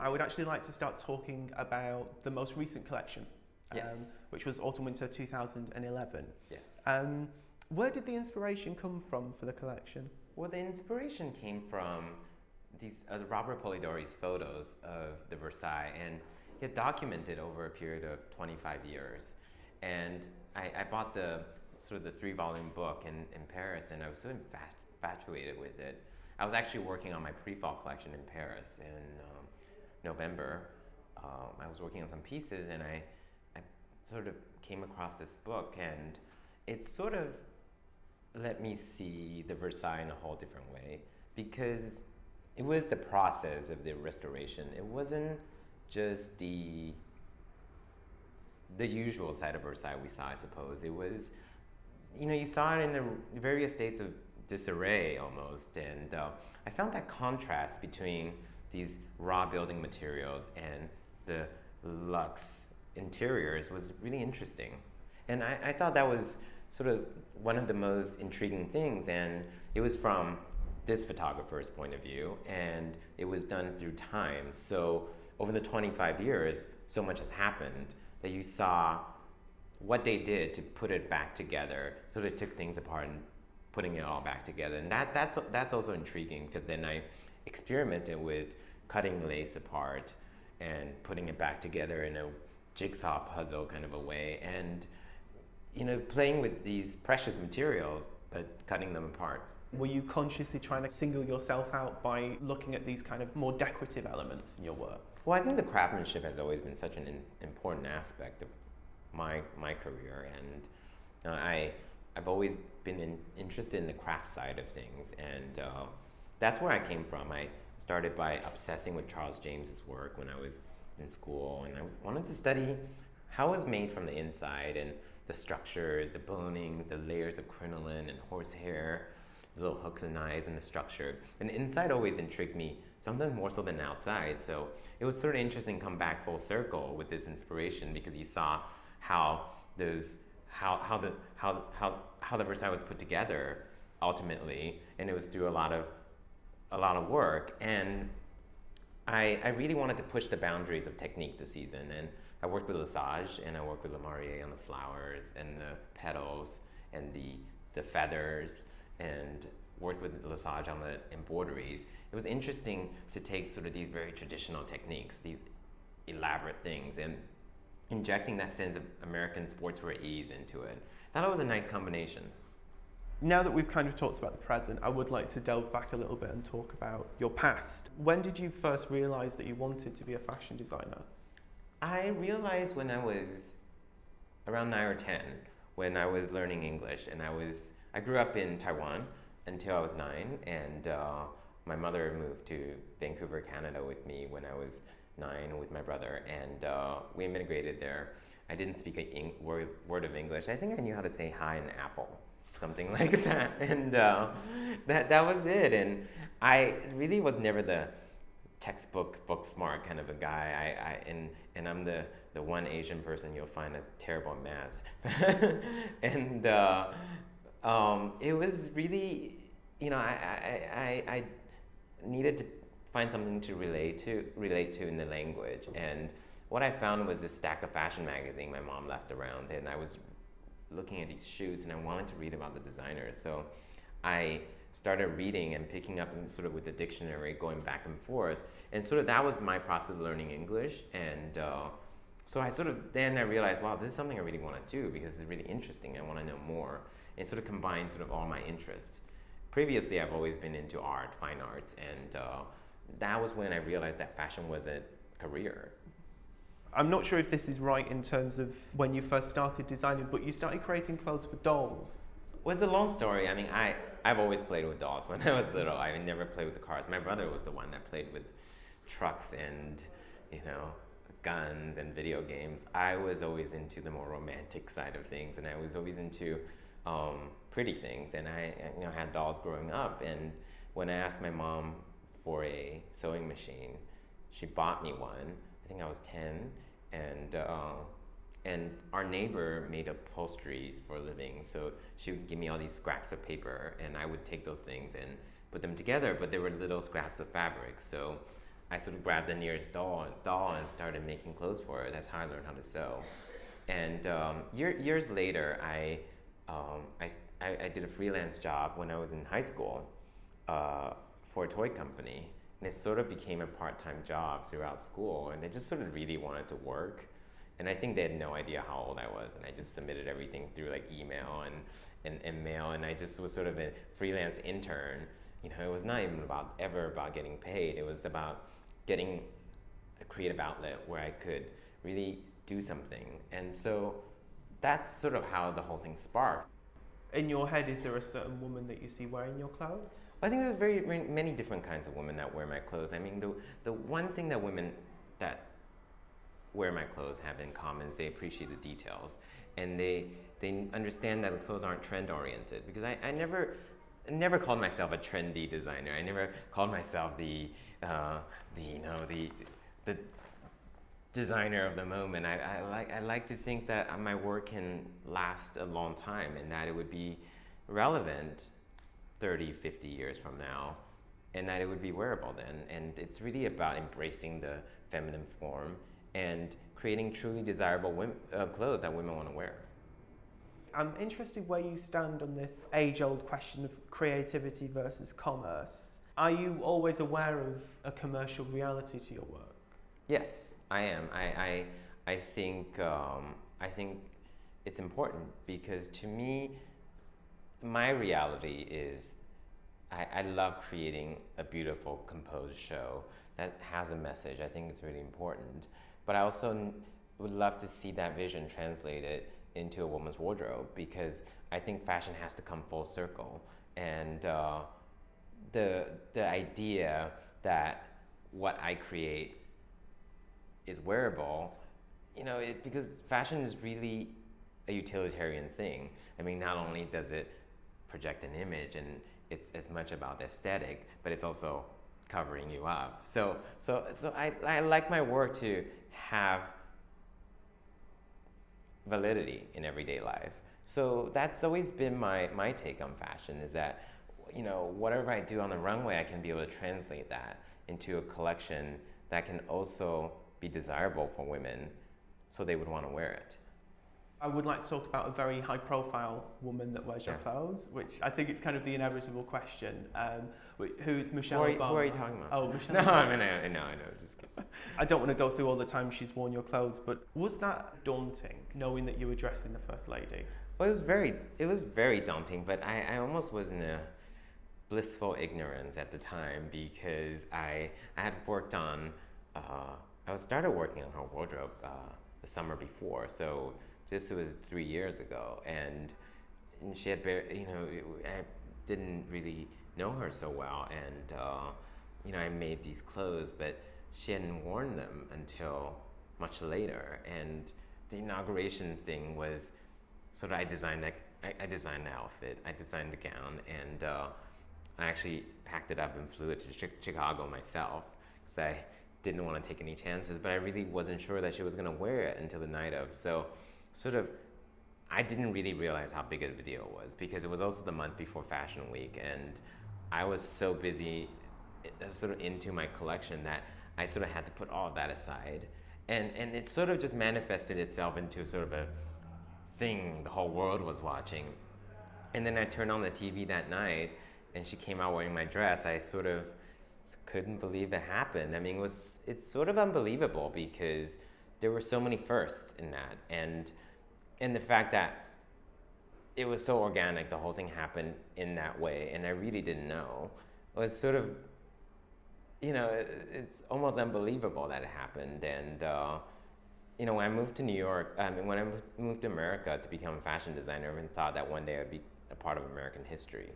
I would actually like to start talking about the most recent collection, Yes. which was Autumn/Winter 2011. Yes. Where did the inspiration come from for the collection? Well, the inspiration came from these Robert Polidori's photos of the Versailles, and he had documented over a period of 25 years. And I bought the sort of the 3-volume book in Paris, and I was so infatuated with it. I was actually working on my pre-fall collection in Paris in November. I was working on some pieces, and I sort of came across this book, and it sort of let me see the Versailles in a whole different way, because it was the process of the restoration. It wasn't just the usual side of Versailles we saw, I suppose. It was, you saw it in the various states of disarray almost, and I found that contrast between these raw building materials and the luxe interiors was really interesting. And I thought that was sort of one of the most intriguing things, and it was from this photographer's point of view, and it was done through time. So over the 25 years, so much has happened that you saw what they did to put it back together. So they took things apart and putting it all back together. And that's also intriguing, because then I experimented with cutting lace apart and putting it back together in a jigsaw puzzle kind of a way, and playing with these precious materials but cutting them apart. Were you consciously trying to single yourself out by looking at these kind of more decorative elements in your work? Well, I think the craftsmanship has always been such an important aspect of my career, and I've always been interested in the craft side of things, and that's where I came from. I started by obsessing with Charles James's work when I was in school, and I wanted to study how it was made from the inside, and the structures, the bonings, the layers of crinoline and horsehair, the little hooks and eyes, and the structure. And the inside always intrigued me, sometimes more so than outside. So it was sort of interesting to come back full circle with this inspiration, because you saw how the Versailles was put together ultimately, and it was through a lot of work. And I really wanted to push the boundaries of technique this season, and I worked with Lesage, and I worked with Lemarrier on the flowers and the petals and the feathers, and worked with Lesage on the embroideries. It was interesting to take sort of these very traditional techniques, these elaborate things, and injecting that sense of American sportswear ease into it. I thought it was a nice combination. Now that we've kind of talked about the present, I would like to delve back a little bit and talk about your past. When did you first realize that you wanted to be a fashion designer? I realized when I was around 9 or 10, when I was learning English, and I grew up in Taiwan until I was 9, and my mother moved to Vancouver, Canada with me when I was 9 with my brother, and we immigrated there. I didn't speak a word of English. I think I knew how to say hi and apple, something like that, and that was it. And I really was never the textbook book smart kind of a guy. And I'm the one Asian person you'll find that's terrible at math, and it was really, I needed to find something to relate to in the language. And what I found was this stack of fashion magazine my mom left around, and I was looking at these shoes, and I wanted to read about the designers. So I started reading and picking up, and sort of with the dictionary, going back and forth, and sort of that was my process of learning English. And so then I realized, wow, this is something I really want to do, because it's really interesting. I want to know more, and sort of combine sort of all my interests. Previously, I've always been into art, fine arts, and that was when I realized that fashion was a career. I'm not sure if this is right in terms of when you first started designing, but you started creating clothes for dolls. Well, it's a long story. I mean, I've always played with dolls when I was little. I never played with the cars. My brother was the one that played with trucks and, guns and video games. I was always into the more romantic side of things, and I was always into pretty things. And I had dolls growing up. And when I asked my mom for a sewing machine, she bought me one. I think I was 10, and our neighbor made upholsteries for a living, so she would give me all these scraps of paper, and I would take those things and put them together, but they were little scraps of fabric. So I sort of grabbed the nearest doll and started making clothes for her. That's how I learned how to sew. And years later, I did a freelance job when I was in high school for a toy company. And it sort of became a part-time job throughout school. And I just sort of really wanted to work. And I think they had no idea how old I was. And I just submitted everything through like email and mail. And I just was sort of a freelance intern. You know, it was not even ever about getting paid. It was about getting a creative outlet where I could really do something. And so that's sort of how the whole thing sparked. In your head, is there a certain woman that you see wearing your clothes? I think there's many different kinds of women that wear my clothes. I mean, the one thing that women that wear my clothes have in common is they appreciate the details, and they understand that the clothes aren't trend oriented. Because I never called myself a trendy designer. I never called myself the designer of the moment. I like to think that my work can last a long time and that it would be relevant 30, 50 years from now, and that it would be wearable then. And it's really about embracing the feminine form and creating truly desirable clothes that women want to wear. I'm interested where you stand on this age-old question of creativity versus commerce. Are you always aware of a commercial reality to your work? Yes, I am. I think it's important because to me, my reality is I love creating a beautiful composed show that has a message. I think it's really important. But I also would love to see that vision translated into a woman's wardrobe, because I think fashion has to come full circle. And the idea that what I create is wearable, because fashion is really a utilitarian thing. I mean, not only does it project an image and it's as much about the aesthetic, but it's also covering you up. So I like my work to have validity in everyday life. So that's always been my take on fashion, is that, whatever I do on the runway, I can be able to translate that into a collection that can also be desirable for women, so they would want to wear it. I would like to talk about a very high-profile woman that wears your clothes, which I think it's kind of the inevitable question. Who's Michelle Obama? Who are you talking about? Oh, Michelle No, Obama. I know, just kidding. I don't want to go through all the time she's worn your clothes, but was that daunting, knowing that you were dressing the First Lady? Well, it was very daunting, but I almost was in a blissful ignorance at the time, because I had worked on, I started working on her wardrobe the summer before, so this was 3 years ago, and she had I didn't really know her so well, and I made these clothes, but she hadn't worn them until much later. And the inauguration thing was sort of I designed the outfit, I designed the gown, and I actually packed it up and flew it to Chicago myself, because I didn't want to take any chances, but I really wasn't sure that she was going to wear it until the night of. So I didn't really realize how big a video it was, because it was also the month before Fashion Week, and I was so busy sort of into my collection that I sort of had to put all of that aside. And it sort of just manifested itself into sort of a thing the whole world was watching. And then I turned on the TV that night, and she came out wearing my dress. I sort of couldn't believe it happened. I mean, it's sort of unbelievable, because there were so many firsts in that. And the fact that it was so organic, the whole thing happened in that way, and I really didn't know. It was sort of, it's almost unbelievable that it happened. And, when I moved to New York, when I moved to America to become a fashion designer, I even thought that one day I'd be a part of American history,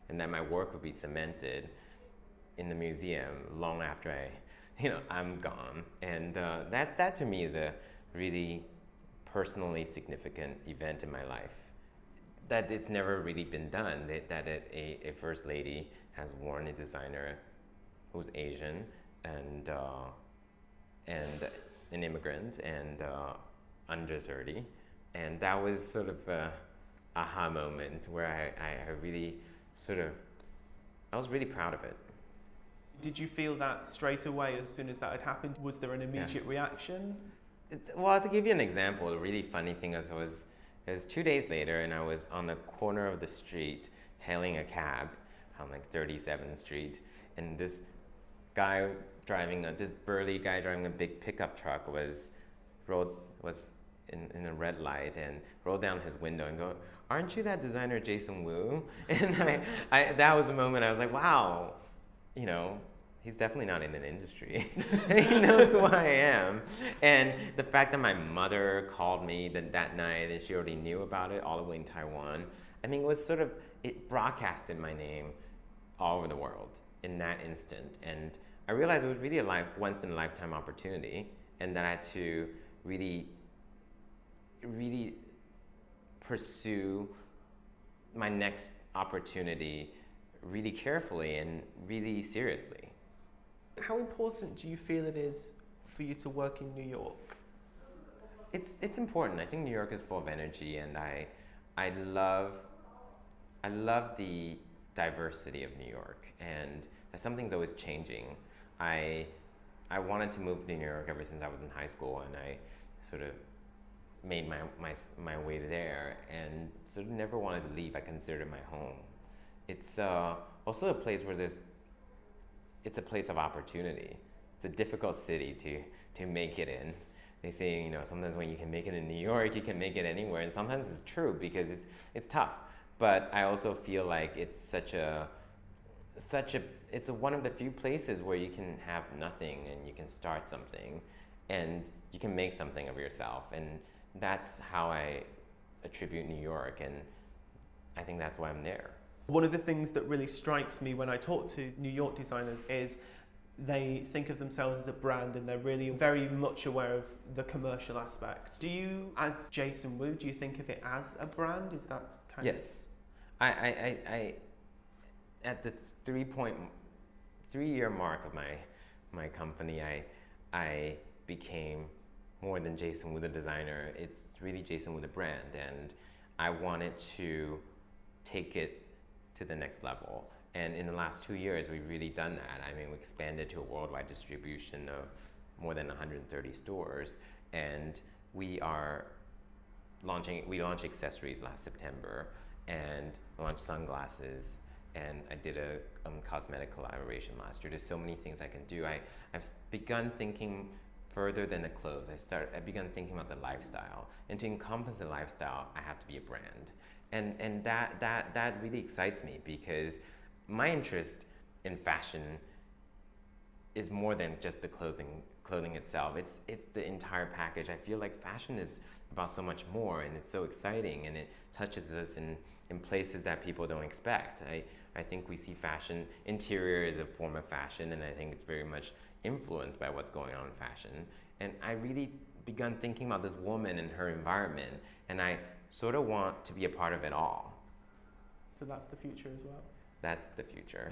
and that my work would be cemented in the museum long after I'm gone. And that to me is a really personally significant event in my life, that it's never really been done, that a First Lady has worn a designer who's Asian and an immigrant and under 30. And that was sort of a aha moment where I really I was really proud of it. Did you feel that straight away as soon as that had happened? Was there an immediate reaction? Well, to give you an example, the really funny thing is it was 2 days later, and I was on the corner of the street hailing a cab on like 37th Street, and this burly guy driving a big pickup truck was in a red light and rolled down his window and go, "Aren't you that designer Jason Wu?" And I that was a moment I was like, wow, you know, he's definitely not in an industry. He knows who I am. And the fact that my mother called me that night and she already knew about it all the way in Taiwan, I mean, it broadcasted my name all over the world in that instant. And I realized it was really a once in a lifetime opportunity, and that I had to really, really pursue my next opportunity really carefully and really seriously. How important do you feel it is for you to work in New York? It's important. I think New York is full of energy, and I love the diversity of New York, and something's always changing. I wanted to move to New York ever since I was in high school, and I sort of made my way there, and sort of never wanted to leave. I considered it my home. It's also a place where it's a place of opportunity. It's a difficult city to make it in. They say, you know, sometimes when you can make it in New York, you can make it anywhere, and sometimes it's true because it's tough. But I also feel like it's it's one of the few places where you can have nothing and you can start something, and you can make something of yourself, and that's how I attribute New York, and I think that's why I'm there. One of the things that really strikes me when I talk to New York designers is they think of themselves as a brand, and they're really very much aware of the commercial aspect. Do you, as Jason Wu, do you think of it as a brand? Is that kind Yes. I at the 3-year mark of my company, I became more than Jason Wu the designer. It's really Jason Wu the brand, and I wanted to take it to the next level. And in the last 2 years, we've really done that. I mean, we expanded to a worldwide distribution of more than 130 stores, and we launched accessories last September, and launched sunglasses, and I did a cosmetic collaboration last year. There's so many things I can do. I've begun thinking further than the clothes. I begun thinking about the lifestyle, and to encompass the lifestyle, I have to be a brand, and that really excites me, because my interest in fashion is more than just the clothing itself. It's the entire package. I feel like fashion is about so much more, and it's so exciting, and it touches us in places that people don't expect. I think we see fashion, interior is a form of fashion, and I think it's very much influenced by what's going on in fashion. And I really begun thinking about this woman and her environment, and I sort of want to be a part of it all. So that's the future as well. That's the future.